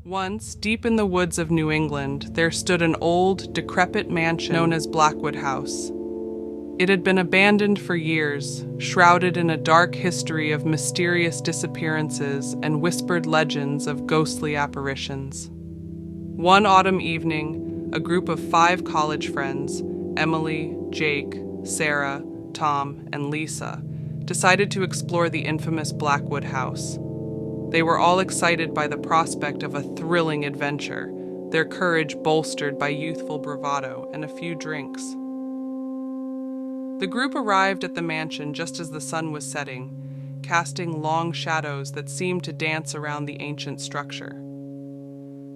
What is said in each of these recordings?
Once, deep in the woods of New England, there stood an old, decrepit mansion known as Blackwood House. It had been abandoned for years, shrouded in a dark history of mysterious disappearances and whispered legends of ghostly apparitions. One autumn evening, a group of 5 college friends, Emily, Jake, Sarah, Tom, and Lisa, decided to explore the infamous Blackwood House. They were all excited by the prospect of a thrilling adventure, their courage bolstered by youthful bravado and a few drinks. The group arrived at the mansion just as the sun was setting, casting long shadows that seemed to dance around the ancient structure.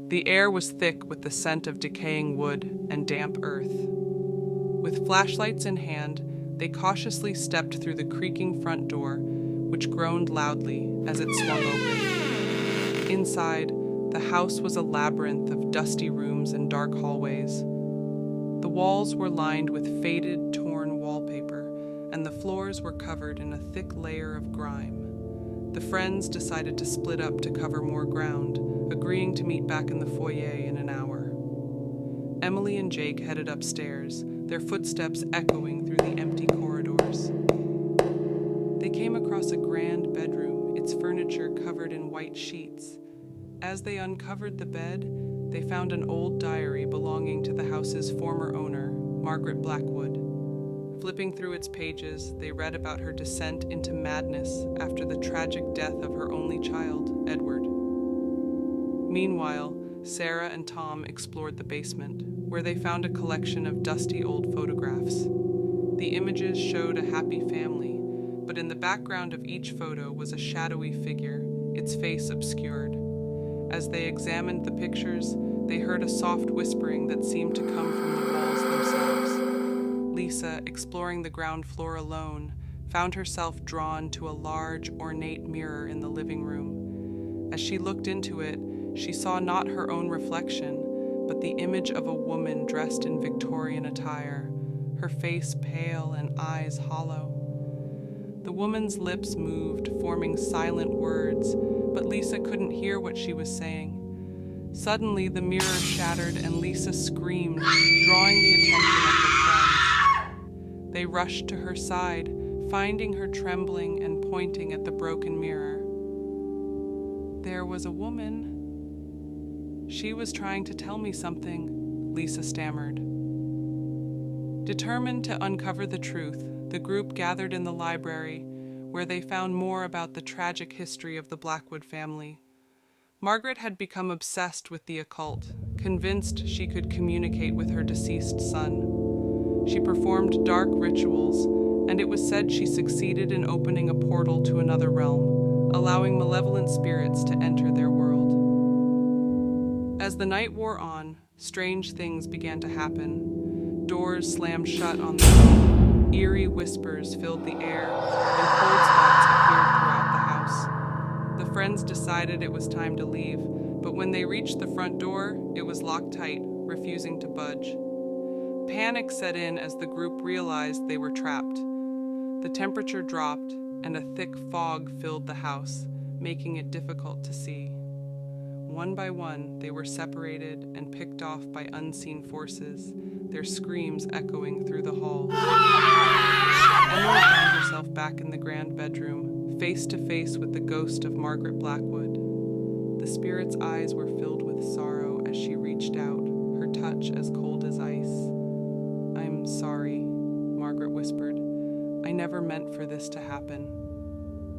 The air was thick with the scent of decaying wood and damp earth. With flashlights in hand, they cautiously stepped through the creaking front door, which groaned loudly as it swung open. Inside, the house was a labyrinth of dusty rooms and dark hallways. The walls were lined with faded, torn wallpaper, and the floors were covered in a thick layer of grime. The friends decided to split up to cover more ground, agreeing to meet back in the foyer in an hour. Emily and Jake headed upstairs, their footsteps echoing through the empty corridors. They came across a grand bedroom, its furniture covered in white sheets. As they uncovered the bed, they found an old diary belonging to the house's former owner, Margaret Blackwood. Flipping through its pages, they read about her descent into madness after the tragic death of her only child, Edward. Meanwhile, Sarah and Tom explored the basement, where they found a collection of dusty old photographs. The images showed a happy family, but in the background of each photo was a shadowy figure, its face obscured. As they examined the pictures, they heard a soft whispering that seemed to come from the walls themselves. Lisa, exploring the ground floor alone, found herself drawn to a large, ornate mirror in the living room. As she looked into it, she saw not her own reflection, but the image of a woman dressed in Victorian attire, her face pale and eyes hollow. The woman's lips moved, forming silent words, but Lisa couldn't hear what she was saying. Suddenly, the mirror shattered and Lisa screamed, drawing the attention of her friends. They rushed to her side, finding her trembling and pointing at the broken mirror. There was a woman. She was trying to tell me something, Lisa stammered. Determined to uncover the truth, the group gathered in the library, where they found more about the tragic history of the Blackwood family. Margaret had become obsessed with the occult, convinced she could communicate with her deceased son. She performed dark rituals, and it was said she succeeded in opening a portal to another realm, allowing malevolent spirits to enter their world. As the night wore on, strange things began to happen. Doors slammed shut on them. Eerie whispers filled the air, and cold spots appeared throughout the house. The friends decided it was time to leave, but when they reached the front door, it was locked tight, refusing to budge. Panic set in as the group realized they were trapped. The temperature dropped, and a thick fog filled the house, making it difficult to see. One by one, they were separated and picked off by unseen forces, their screams echoing through the hall. Emily found herself back in the grand bedroom, face to face with the ghost of Margaret Blackwood. The spirit's eyes were filled with sorrow as she reached out, her touch as cold as ice. "I'm sorry," Margaret whispered. "I never meant for this to happen."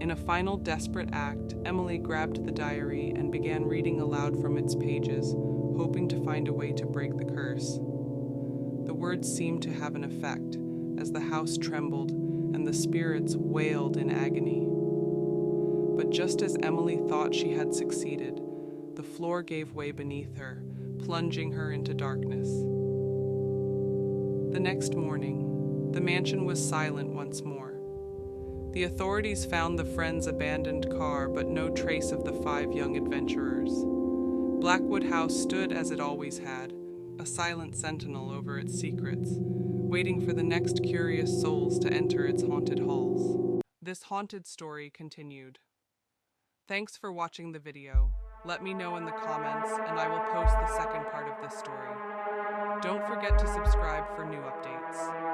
In a final desperate act, Emily grabbed the diary and began reading aloud from its pages, hoping to find a way to break the curse. The words seemed to have an effect, as the house trembled and the spirits wailed in agony. But just as Emily thought she had succeeded, the floor gave way beneath her, plunging her into darkness. The next morning, the mansion was silent once more. The authorities found the friends' abandoned car, but no trace of the 5 young adventurers. Blackwood House stood as it always had, a silent sentinel over its secrets, waiting for the next curious souls to enter its haunted halls. This haunted story continued. Thanks for watching the video. Let me know in the comments, and I will post the second part of this story. Don't forget to subscribe for new updates.